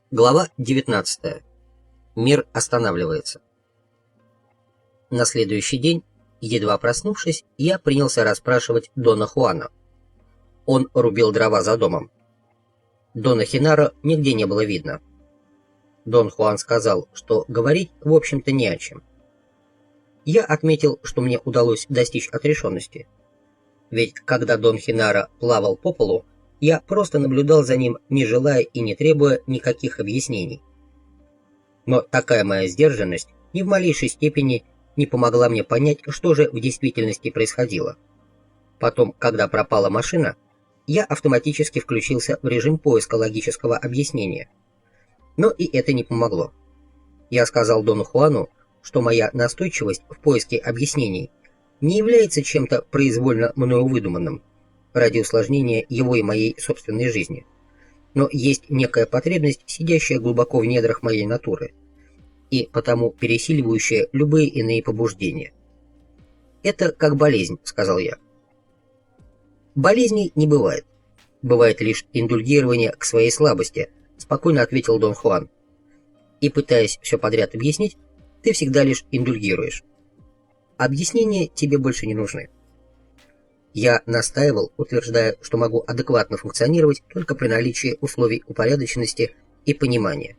Глава 19. Мир останавливается. На следующий день, едва проснувшись, я принялся расспрашивать Дона Хуана. Он рубил дрова за домом. Дона Хенаро нигде не было видно. Дон Хуан сказал, что говорить, в общем-то, не о чем. Я отметил, что мне удалось достичь отрешенности. Ведь когда Дон Хенаро плавал по полу, я просто наблюдал за ним, не желая и не требуя никаких объяснений. Но такая моя сдержанность ни в малейшей степени не помогла мне понять, что же в действительности происходило. Потом, когда пропала машина, я автоматически включился в режим поиска логического объяснения. Но и это не помогло. Я сказал Дону Хуану, что моя настойчивость в поиске объяснений не является чем-то произвольно мною выдуманным, ради усложнения его и моей собственной жизни. Но есть некая потребность, сидящая глубоко в недрах моей натуры, и потому пересиливающая любые иные побуждения. «Это как болезнь», — сказал я. «Болезней не бывает. Бывает лишь индульгирование к своей слабости», — спокойно ответил Дон Хуан. «И пытаясь все подряд объяснить, ты всегда лишь индульгируешь. Объяснения тебе больше не нужны». Я настаивал, утверждая, что могу адекватно функционировать только при наличии условий упорядоченности и понимания.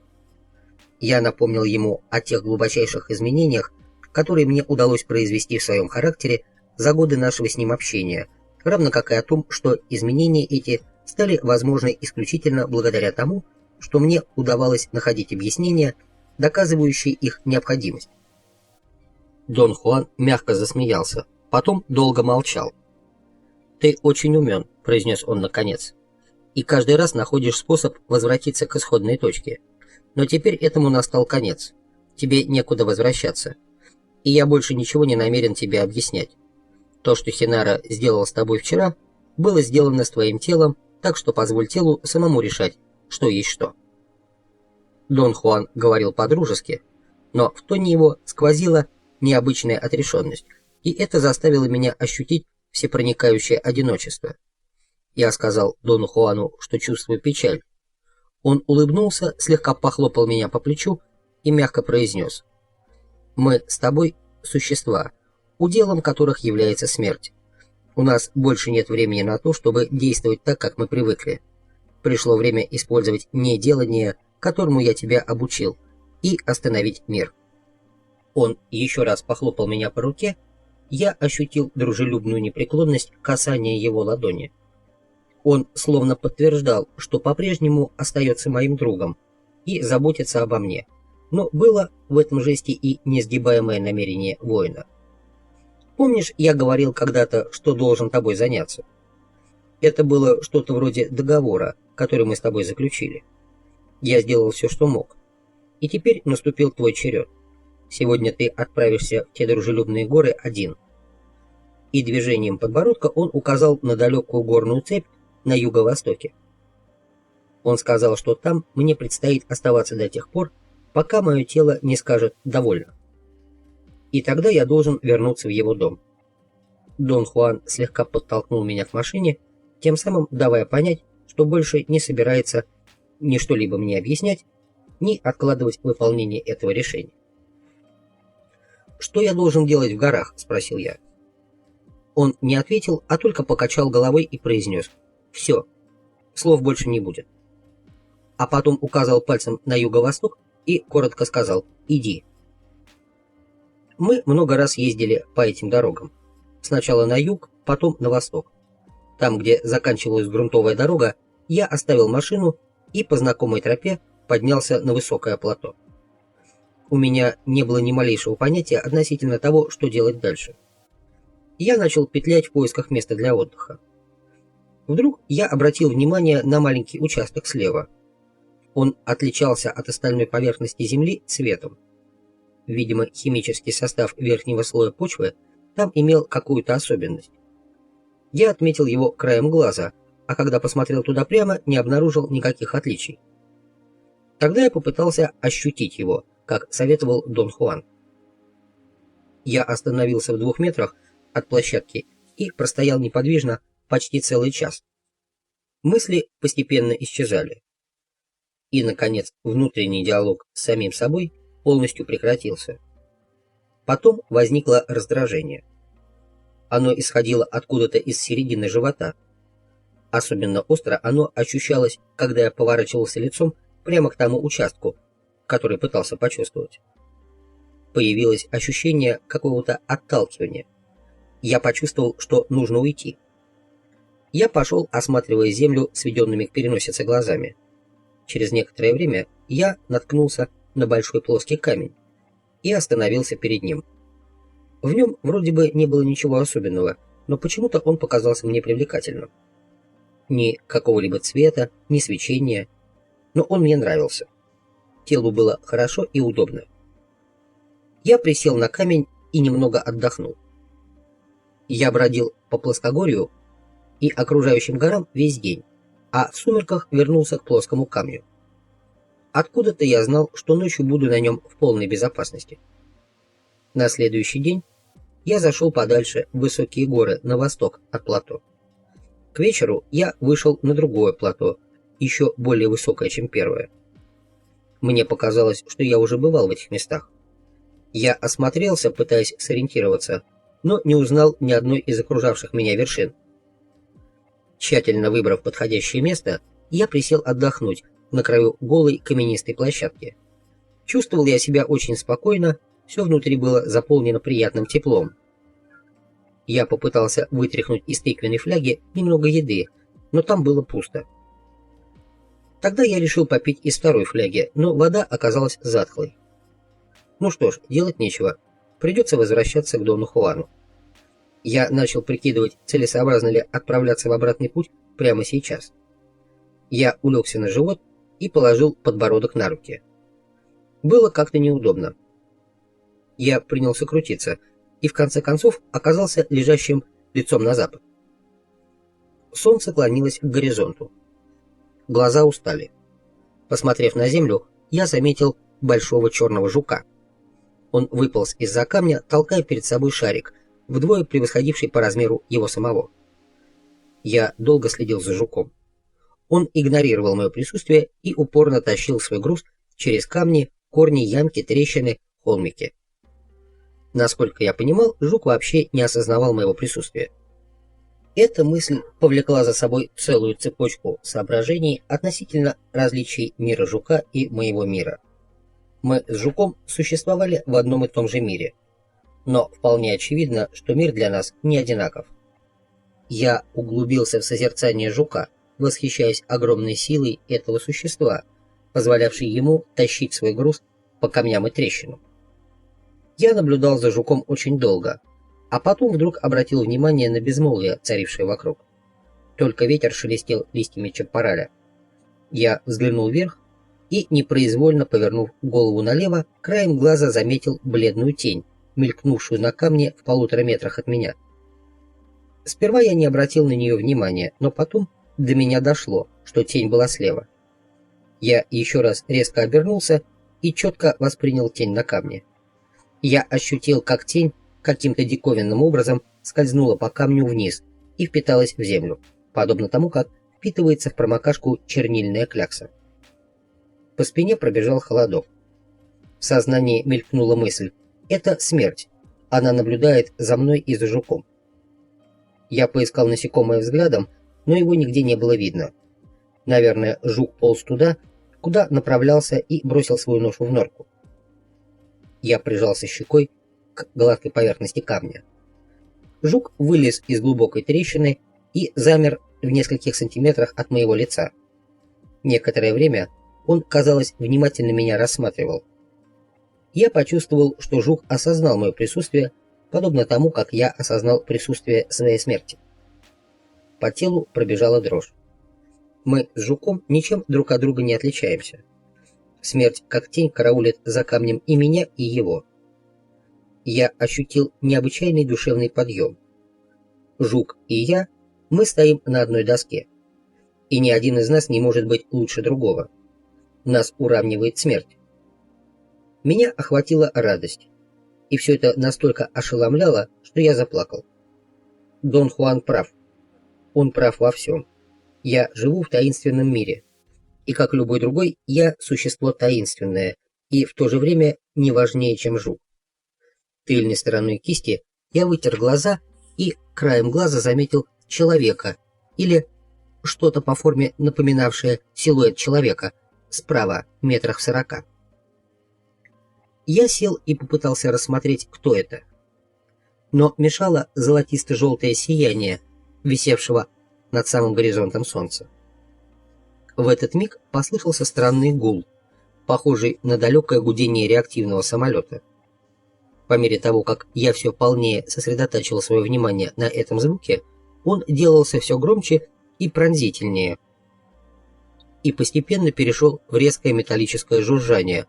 Я напомнил ему о тех глубочайших изменениях, которые мне удалось произвести в своем характере за годы нашего с ним общения, равно как и о том, что изменения эти стали возможны исключительно благодаря тому, что мне удавалось находить объяснения, доказывающие их необходимость. Дон Хуан мягко засмеялся, потом долго молчал. «Ты очень умен», — произнес он наконец, «и каждый раз находишь способ возвратиться к исходной точке. Но теперь этому настал конец. Тебе некуда возвращаться. И я больше ничего не намерен тебе объяснять. То, что Хенаро сделал с тобой вчера, было сделано с твоим телом, так что позволь телу самому решать, что есть что». Дон Хуан говорил по-дружески, но в тоне его сквозила необычная отрешенность, и это заставило меня ощутить всепроникающее одиночество. Я сказал Дону Хуану, что чувствую печаль. Он улыбнулся, слегка похлопал меня по плечу и мягко произнес: «Мы с тобой существа, уделом которых является смерть. У нас больше нет времени на то, чтобы действовать так, как мы привыкли. Пришло время использовать неделание, которому я тебя обучил, и остановить мир». Он еще раз похлопал меня по руке. Я ощутил дружелюбную непреклонность касания его ладони. Он словно подтверждал, что по-прежнему остается моим другом и заботится обо мне, но было в этом жесте и несгибаемое намерение воина. «Помнишь, я говорил когда-то, что должен тобой заняться? Это было что-то вроде договора, который мы с тобой заключили. Я сделал все, что мог. И теперь наступил твой черед. Сегодня ты отправишься в те дружелюбные горы один». И движением подбородка он указал на далекую горную цепь на юго-востоке. Он сказал, что там мне предстоит оставаться до тех пор, пока мое тело не скажет «довольно». И тогда я должен вернуться в его дом. Дон Хуан слегка подтолкнул меня к машине, тем самым давая понять, что больше не собирается ни что-либо мне объяснять, ни откладывать выполнение этого решения. «Что я должен делать в горах?» — спросил я. Он не ответил, а только покачал головой и произнес: «Все, слов больше не будет». А потом указал пальцем на юго-восток и коротко сказал: «Иди». Мы много раз ездили по этим дорогам. Сначала на юг, потом на восток. Там, где заканчивалась грунтовая дорога, я оставил машину и по знакомой тропе поднялся на высокое плато. У меня не было ни малейшего понятия относительно того, что делать дальше. Я начал петлять в поисках места для отдыха. Вдруг я обратил внимание на маленький участок слева. Он отличался от остальной поверхности земли цветом. Видимо, химический состав верхнего слоя почвы там имел какую-то особенность. Я отметил его краем глаза, а когда посмотрел туда прямо, не обнаружил никаких отличий. Тогда я попытался ощутить его, как советовал Дон Хуан. Я остановился в 2 метрах от площадки и простоял неподвижно почти целый час. Мысли постепенно исчезали. И, наконец, внутренний диалог с самим собой полностью прекратился. Потом возникло раздражение. Оно исходило откуда-то из середины живота. Особенно остро оно ощущалось, когда я поворачивался лицом прямо к тому участку, который пытался почувствовать. Появилось ощущение какого-то отталкивания. Я почувствовал, что нужно уйти. Я пошел, осматривая землю сведенными к переносице глазами. Через некоторое время я наткнулся на большой плоский камень и остановился перед ним. В нем вроде бы не было ничего особенного, но почему-то он показался мне привлекательным. Ни какого-либо цвета, ни свечения, но он мне нравился. Телу было хорошо и удобно. Я присел на камень и немного отдохнул. Я бродил по плоскогорью и окружающим горам весь день, а в сумерках вернулся к плоскому камню. Откуда-то я знал, что ночью буду на нем в полной безопасности. На следующий день я зашел подальше в высокие горы на восток от плато. К вечеру я вышел на другое плато, еще более высокое, чем первое. Мне показалось, что я уже бывал в этих местах. Я осмотрелся, пытаясь сориентироваться, но не узнал ни одной из окружавших меня вершин. Тщательно выбрав подходящее место, я присел отдохнуть на краю голой каменистой площадки. Чувствовал я себя очень спокойно, все внутри было заполнено приятным теплом. Я попытался вытряхнуть из тыквенной фляги немного еды, но там было пусто. Тогда я решил попить из второй фляги, но вода оказалась затхлой. Ну что ж, делать нечего, придется возвращаться к Дону Хуану. Я начал прикидывать, целесообразно ли отправляться в обратный путь прямо сейчас. Я улегся на живот и положил подбородок на руки. Было как-то неудобно. Я принялся крутиться и в конце концов оказался лежащим лицом на запад. Солнце клонилось к горизонту. Глаза устали. Посмотрев на землю, я заметил большого черного жука. Он выполз из-за камня, толкая перед собой шарик, вдвое превосходивший по размеру его самого. Я долго следил за жуком. Он игнорировал мое присутствие и упорно тащил свой груз через камни, корни, ямки, трещины, холмики. Насколько я понимал, жук вообще не осознавал моего присутствия. Эта мысль повлекла за собой целую цепочку соображений относительно различий мира жука и моего мира. Мы с жуком существовали в одном и том же мире, но вполне очевидно, что мир для нас не одинаков. Я углубился в созерцание жука, восхищаясь огромной силой этого существа, позволявшей ему тащить свой груз по камням и трещинам. Я наблюдал за жуком очень долго, а потом вдруг обратил внимание на безмолвие, царившее вокруг. Только ветер шелестел листьями чапараля. Я взглянул вверх и, непроизвольно повернув голову налево, краем глаза заметил бледную тень, мелькнувшую на камне в 1,5 метрах от меня. Сперва я не обратил на нее внимания, но потом до меня дошло, что тень была слева. Я еще раз резко обернулся и четко воспринял тень на камне. Я ощутил, как тень каким-то диковинным образом скользнула по камню вниз и впиталась в землю, подобно тому, как впитывается в промокашку чернильная клякса. По спине пробежал холодок. В сознании мелькнула мысль: это смерть, она наблюдает за мной и за жуком. Я поискал насекомое взглядом, но его нигде не было видно. Наверное, жук полз туда, куда направлялся, и бросил свою ношу в норку. Я прижался щекой к гладкой поверхности камня. Жук вылез из глубокой трещины и замер в нескольких сантиметрах от моего лица. Некоторое время он, казалось, внимательно меня рассматривал. Я почувствовал, что жук осознал мое присутствие, подобно тому, как я осознал присутствие своей смерти. По телу пробежала дрожь. Мы с жуком ничем друг от друга не отличаемся. Смерть, как тень, караулит за камнем и меня, и его. Я ощутил необычайный душевный подъем. Жук и я, мы стоим на одной доске. И ни один из нас не может быть лучше другого. Нас уравнивает смерть. Меня охватила радость. И все это настолько ошеломляло, что я заплакал. Дон Хуан прав. Он прав во всем. Я живу в таинственном мире. И как любой другой, я существо таинственное и в то же время не важнее, чем жук. Тыльной стороной кисти я вытер глаза и краем глаза заметил человека или что-то по форме напоминавшее силуэт человека справа метрах в 40. Я сел и попытался рассмотреть, кто это. Но мешало золотисто-желтое сияние, висевшего над самым горизонтом солнца. В этот миг послышался странный гул, похожий на далекое гудение реактивного самолета. По мере того, как я все полнее сосредотачивал свое внимание на этом звуке, он делался все громче и пронзительнее, и постепенно перешел в резкое металлическое жужжание,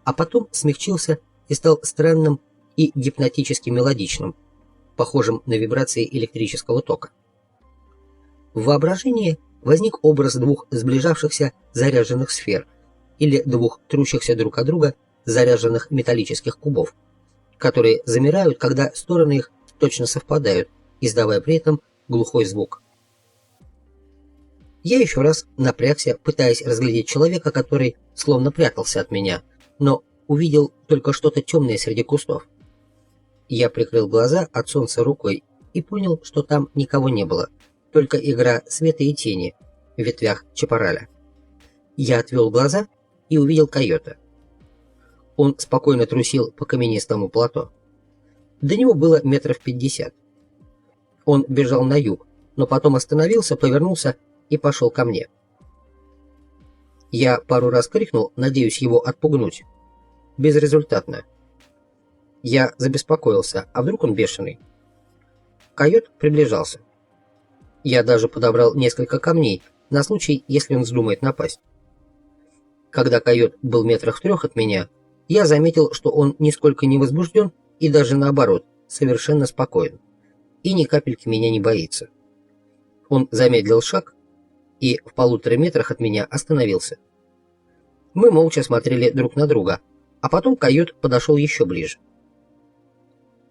а потом смягчился и стал странным и гипнотически мелодичным, похожим на вибрации электрического тока. В воображении возник образ двух сближавшихся заряженных сфер или двух трущихся друг от друга заряженных металлических кубов, которые замирают, когда стороны их точно совпадают, издавая при этом глухой звук. Я еще раз напрягся, пытаясь разглядеть человека, который словно прятался от меня, но увидел только что-то темное среди кустов. Я прикрыл глаза от солнца рукой и понял, что там никого не было, только игра света и тени в ветвях чапараля. Я отвел глаза и увидел койота. Он спокойно трусил по каменистому плато. До него было метров 50. Он бежал на юг, но потом остановился, повернулся и пошел ко мне. Я пару раз крикнул, надеюсь его отпугнуть. Безрезультатно. Я забеспокоился, а вдруг он бешеный? Койот приближался. Я даже подобрал несколько камней на случай, если он вздумает напасть. Когда койот был метрах в 3 от меня, я заметил, что он нисколько не возбужден и даже наоборот, совершенно спокоен. И ни капельки меня не боится. Он замедлил шаг и в 1,5 метрах от меня остановился. Мы молча смотрели друг на друга, а потом койот подошел еще ближе.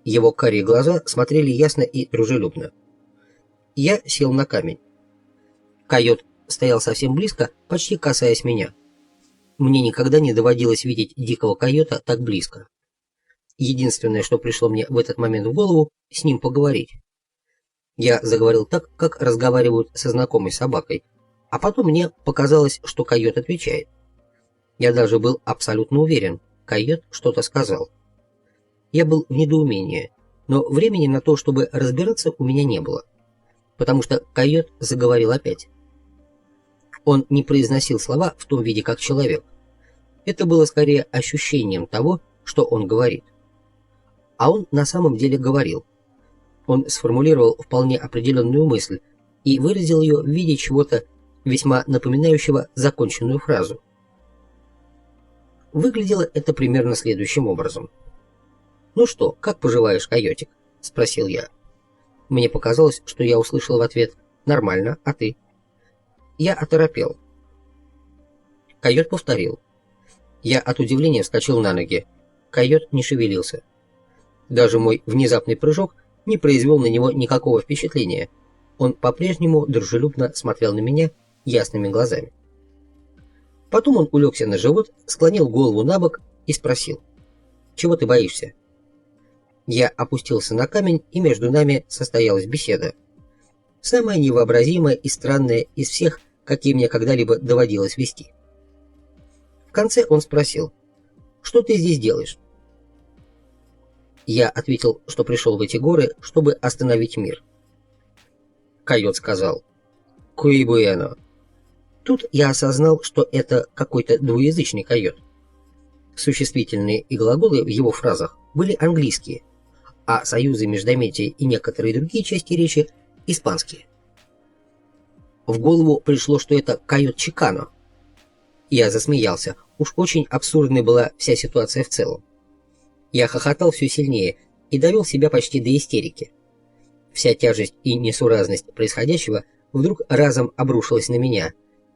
Его карие глаза смотрели ясно и дружелюбно. Я сел на камень. Койот стоял совсем близко, почти касаясь меня. Мне никогда не доводилось видеть дикого койота так близко. Единственное, что пришло мне в этот момент в голову, с ним поговорить. Я заговорил так, как разговаривают со знакомой собакой, а потом мне показалось, что койот отвечает. Я даже был абсолютно уверен, койот что-то сказал. Я был в недоумении, но времени на то, чтобы разбираться, у меня не было, потому что койот заговорил опять. Он не произносил слова в том виде, как человек. Это было скорее ощущением того, что он говорит. А он на самом деле говорил. Он сформулировал вполне определенную мысль и выразил ее в виде чего-то весьма напоминающего законченную фразу. Выглядело это примерно следующим образом. «Ну что, как поживаешь, койотик?» – спросил я. Мне показалось, что я услышал в ответ «Нормально, а ты?» Я оторопел. Койот повторил. Я от удивления вскочил на ноги. Койот не шевелился. Даже мой внезапный прыжок не произвел на него никакого впечатления. Он по-прежнему дружелюбно смотрел на меня ясными глазами. Потом он улегся на живот, склонил голову на бок и спросил: «Чего ты боишься?» Я опустился на камень, и между нами состоялась беседа. Самая невообразимая и странная из всех, какие мне когда-либо доводилось вести. В конце он спросил: «Что ты здесь делаешь?» Я ответил, что пришел в эти горы, чтобы остановить мир. Койот сказал: «Куи буэно». Тут я осознал, что это какой-то двуязычный койот. Существительные и глаголы в его фразах были английские, а союзы междометия и некоторые другие части речи – испанские. В голову пришло, что это койот Чикано. Я засмеялся, уж очень абсурдной была вся ситуация в целом. Я хохотал все сильнее и довел себя почти до истерики. Вся тяжесть и несуразность происходящего вдруг разом обрушилась на меня,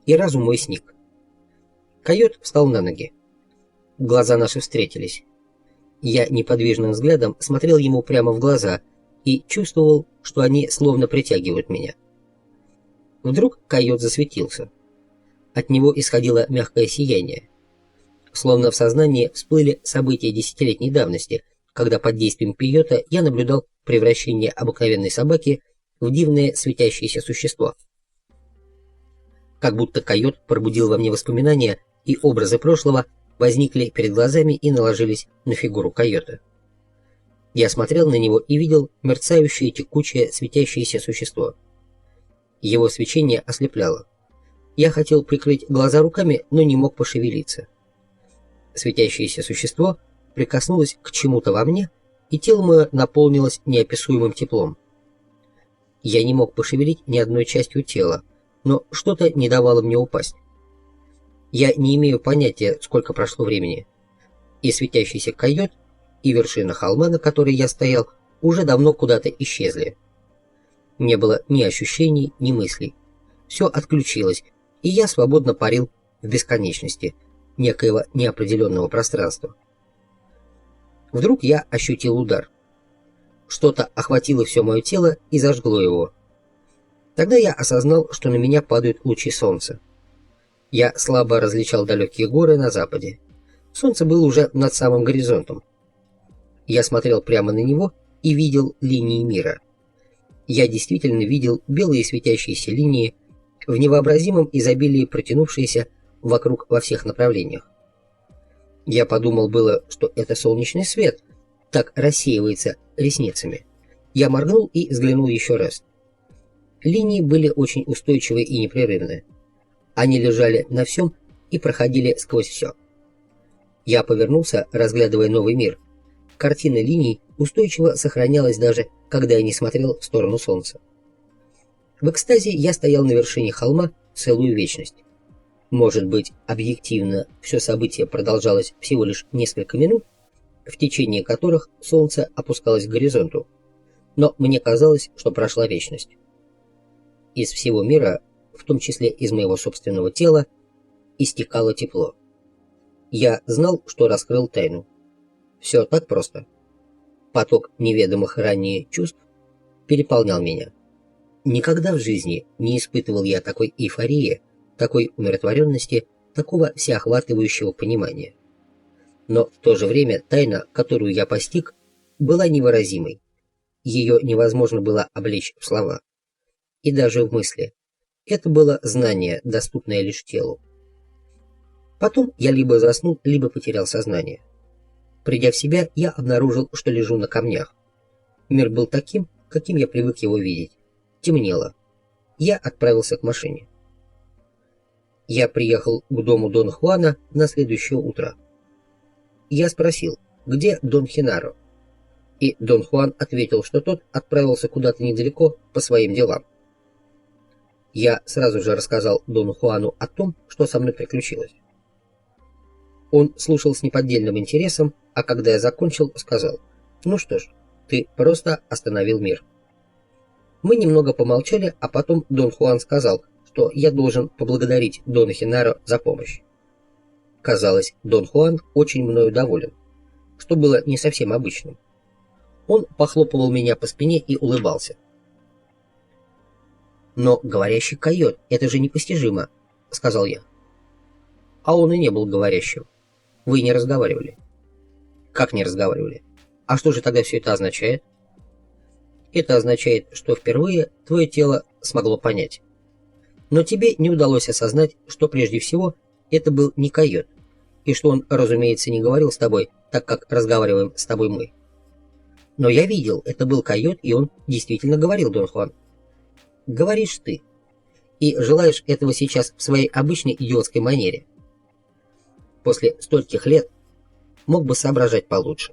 и разум мой сник. Койот встал на ноги. Глаза наши встретились. Я неподвижным взглядом смотрел ему прямо в глаза и чувствовал, что они словно притягивают меня. Вдруг койот засветился. От него исходило мягкое сияние. Словно в сознании всплыли события десятилетней давности, когда под действием пиота я наблюдал превращение обыкновенной собаки в дивное светящееся существо. Как будто койот пробудил во мне воспоминания, и образы прошлого возникли перед глазами и наложились на фигуру койота. Я смотрел на него и видел мерцающее, текучее, светящееся существо. Его свечение ослепляло. Я хотел прикрыть глаза руками, но не мог пошевелиться. Светящееся существо прикоснулось к чему-то во мне, и тело мое наполнилось неописуемым теплом. Я не мог пошевелить ни одной частью тела, но что-то не давало мне упасть. Я не имею понятия, сколько прошло времени. И светящийся койот, и вершина холма, на которой я стоял, уже давно куда-то исчезли. Не было ни ощущений, ни мыслей. Все отключилось, и я свободно парил в бесконечности некоего неопределенного пространства. Вдруг я ощутил удар. Что-то охватило все мое тело и зажгло его. Тогда я осознал, что на меня падают лучи солнца. Я слабо различал далекие горы на западе. Солнце было уже над самым горизонтом. Я смотрел прямо на него и видел линии мира. Я действительно видел белые светящиеся линии, в невообразимом изобилии протянувшиеся вокруг во всех направлениях. Я подумал было, что это солнечный свет, так рассеивается ресницами. Я моргнул и взглянул еще раз. Линии были очень устойчивые и непрерывные. Они лежали на всем и проходили сквозь все. Я повернулся, разглядывая новый мир. Картина линий устойчиво сохранялась даже, когда я не смотрел в сторону солнца. В экстазе я стоял на вершине холма целую вечность. Может быть, объективно все событие продолжалось всего лишь несколько минут, в течение которых солнце опускалось к горизонту, но мне казалось, что прошла вечность. Из всего мира, в том числе из моего собственного тела, истекало тепло. Я знал, что раскрыл тайну. Все так просто. Поток неведомых ранее чувств переполнял меня. Никогда в жизни не испытывал я такой эйфории, такой умиротворенности, такого всеохватывающего понимания. Но в то же время тайна, которую я постиг, была невыразимой. Ее невозможно было облечь в слова. И даже в мысли. Это было знание, доступное лишь телу. Потом я либо заснул, либо потерял сознание. Придя в себя, я обнаружил, что лежу на камнях. Мир был таким, каким я привык его видеть. Темнело. Я отправился к машине. Я приехал к дому Дон Хуана на следующее утро. Я спросил, где Дон Хенаро? И Дон Хуан ответил, что тот отправился куда-то недалеко по своим делам. Я сразу же рассказал Дону Хуану о том, что со мной приключилось. Он слушал с неподдельным интересом, а когда я закончил, сказал: «Ну что ж, ты просто остановил мир». Мы немного помолчали, а потом Дон Хуан сказал, что я должен поблагодарить Дона Хенаро за помощь. Казалось, Дон Хуан очень мною доволен, что было не совсем обычным. Он похлопывал меня по спине и улыбался. «Но говорящий койот, это же непостижимо», — сказал я. «А он и не был говорящим. Вы не разговаривали». «Как не разговаривали? А что же тогда все это означает?» «Это означает, что впервые твое тело смогло понять. Но тебе не удалось осознать, что прежде всего это был не койот, и что он, разумеется, не говорил с тобой, так как разговариваем с тобой мы. Но я видел, это был койот, и он действительно говорил, Дон Хуан. Говоришь ты. И желаешь этого сейчас в своей обычной идиотской манере. После стольких лет мог бы соображать получше.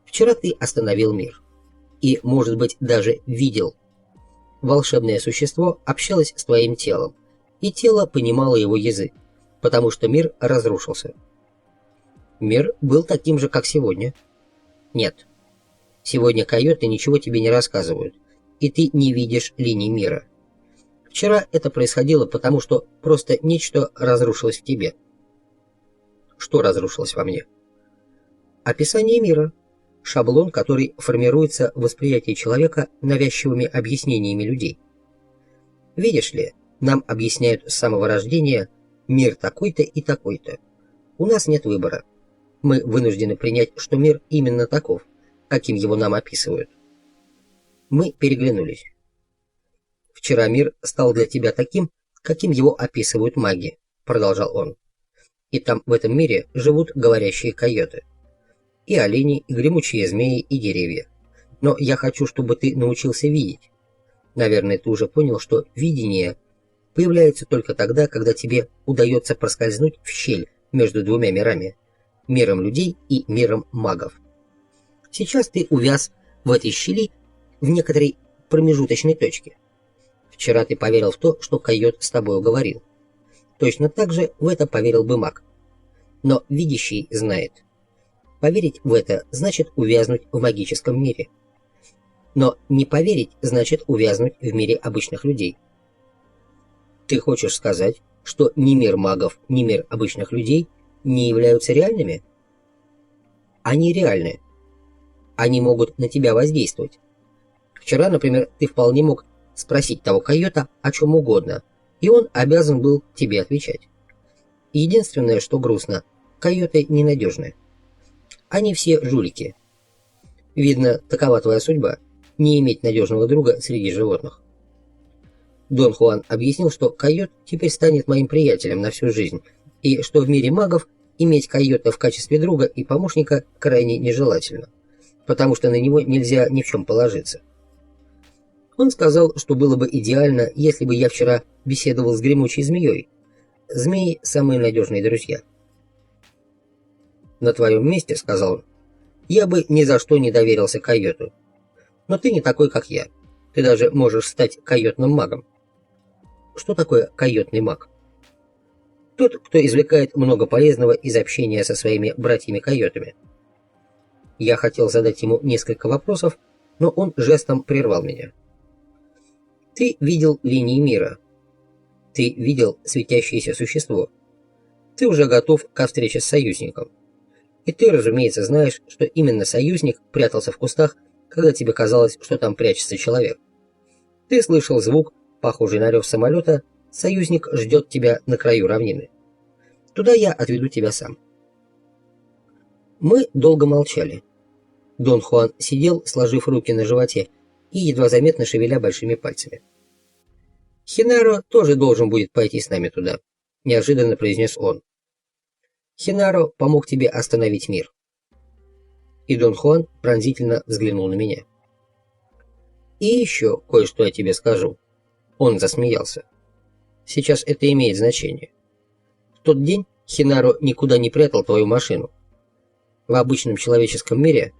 Вчера ты остановил мир. И, может быть, даже видел. Волшебное существо общалось с твоим телом, и тело понимало его язык, потому что мир разрушился. Мир был таким же, как сегодня. Нет. Сегодня койоты ничего тебе не рассказывают, и ты не видишь линий мира. Вчера это происходило потому, что просто нечто разрушилось в тебе. Что разрушилось во мне? Описание мира. Шаблон, который формируется в восприятии человека навязчивыми объяснениями людей. Видишь ли, нам объясняют с самого рождения, мир такой-то и такой-то. У нас нет выбора. Мы вынуждены принять, что мир именно таков, каким его нам описывают. Мы переглянулись. «Вчера мир стал для тебя таким, каким его описывают маги», — продолжал он. «И там, в этом мире, живут говорящие койоты. И олени, и гремучие змеи, и деревья. Но я хочу, чтобы ты научился видеть. Наверное, ты уже понял, что видение появляется только тогда, когда тебе удается проскользнуть в щель между двумя мирами, миром людей и миром магов. Сейчас ты увяз в этой щели в некоторой промежуточной точке. Вчера ты поверил в то, что койот с тобой говорил. Точно так же в это поверил бы маг. Но видящий знает. Поверить в это значит увязнуть в магическом мире. Но не поверить значит увязнуть в мире обычных людей. Ты хочешь сказать, что ни мир магов, ни мир обычных людей не являются реальными? Они реальны. Они могут на тебя воздействовать. Вчера, например, ты вполне мог спросить того койота о чем угодно, и он обязан был тебе отвечать. Единственное, что грустно, койоты ненадежны. Они все жулики. Видно, такова твоя судьба — не иметь надежного друга среди животных. Дон Хуан объяснил, что койот теперь станет моим приятелем на всю жизнь, и что в мире магов иметь койота в качестве друга и помощника крайне нежелательно, потому что на него нельзя ни в чем положиться. Он сказал, что было бы идеально, если бы я вчера беседовал с гремучей змеей. Змеи – самые надежные друзья. «На твоем месте, — сказал он, — я бы ни за что не доверился койоту. Но ты не такой, как я. Ты даже можешь стать койотным магом». Что такое койотный маг? Тот, кто извлекает много полезного из общения со своими братьями-койотами. Я хотел задать ему несколько вопросов, но он жестом прервал меня. Ты видел линии мира. Ты видел светящееся существо. Ты уже готов ко встрече с союзником. И ты, разумеется, знаешь, что именно союзник прятался в кустах, когда тебе казалось, что там прячется человек. Ты слышал звук, похожий на рев самолета, союзник ждет тебя на краю равнины. Туда я отведу тебя сам. Мы долго молчали. Дон Хуан сидел, сложив руки на животе и едва заметно шевеля большими пальцами. «Хинаро тоже должен будет пойти с нами туда», — неожиданно произнес он. «Хинаро помог тебе остановить мир». И Дон Хуан пронзительно взглянул на меня. «И еще кое-что я тебе скажу». Он засмеялся. «Сейчас это имеет значение. В тот день Хинаро никуда не прятал твою машину. В обычном человеческом мире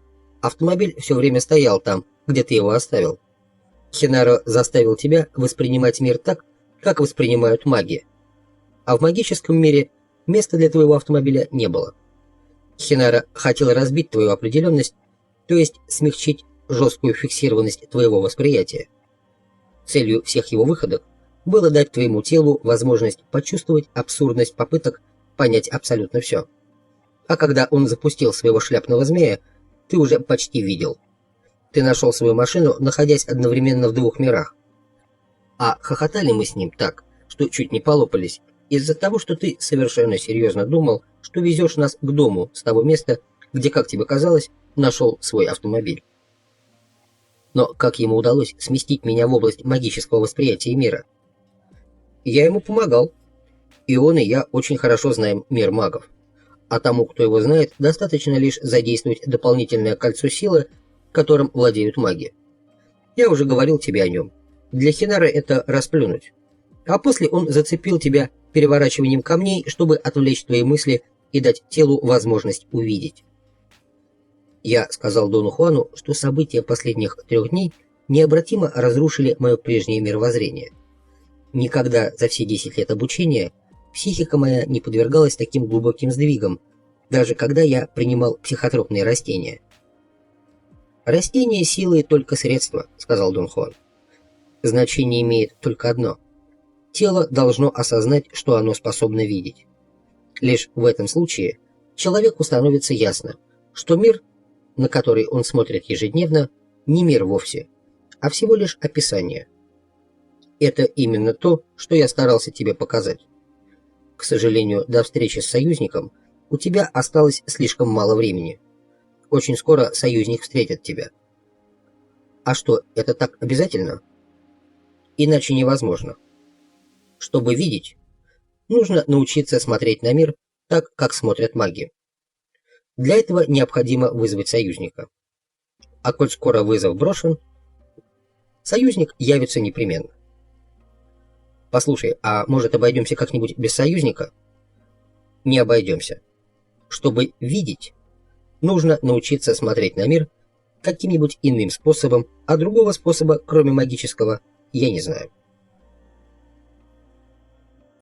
автомобиль все время стоял там, где ты его оставил. Хинаро заставил тебя воспринимать мир так, как воспринимают маги. А в магическом мире места для твоего автомобиля не было. Хинаро хотел разбить твою определенность, то есть смягчить жесткую фиксированность твоего восприятия. Целью всех его выходок было дать твоему телу возможность почувствовать абсурдность попыток понять абсолютно все. А когда он запустил своего шляпного змея, ты уже почти видел. Ты нашел свою машину, находясь одновременно в двух мирах. А хохотали мы с ним так, что чуть не полопались, из-за того, что ты совершенно серьезно думал, что везешь нас к дому с того места, где, как тебе казалось, нашел свой автомобиль. Но как ему удалось сместить меня в область магического восприятия мира? Я ему помогал. И он, и я очень хорошо знаем мир магов. А тому, кто его знает, достаточно лишь задействовать дополнительное кольцо силы, которым владеют маги. Я уже говорил тебе о нем. Для Хинара это расплюнуть. А после он зацепил тебя переворачиванием камней, чтобы отвлечь твои мысли и дать телу возможность увидеть. Я сказал Дону Хуану, что события последних 3 дней необратимо разрушили мое прежнее мировоззрение. Никогда за все 10 лет обучения психика моя не подвергалась таким глубоким сдвигам, даже когда я принимал психотропные растения. «Растение силы только средство», — сказал Дон Хуан. «Значение имеет только одно. Тело должно осознать, что оно способно видеть. Лишь в этом случае человеку становится ясно, что мир, на который он смотрит ежедневно, не мир вовсе, а всего лишь описание. Это именно то, что я старался тебе показать. К сожалению, до встречи с союзником у тебя осталось слишком мало времени. Очень скоро союзник встретит тебя. А что, это так обязательно? Иначе невозможно. Чтобы видеть, нужно научиться смотреть на мир так, как смотрят маги. Для этого необходимо вызвать союзника. А коль скоро вызов брошен, союзник явится непременно. Послушай, а может обойдемся как-нибудь без союзника? Не обойдемся. Чтобы видеть, нужно научиться смотреть на мир каким-нибудь иным способом, а другого способа, кроме магического, я не знаю.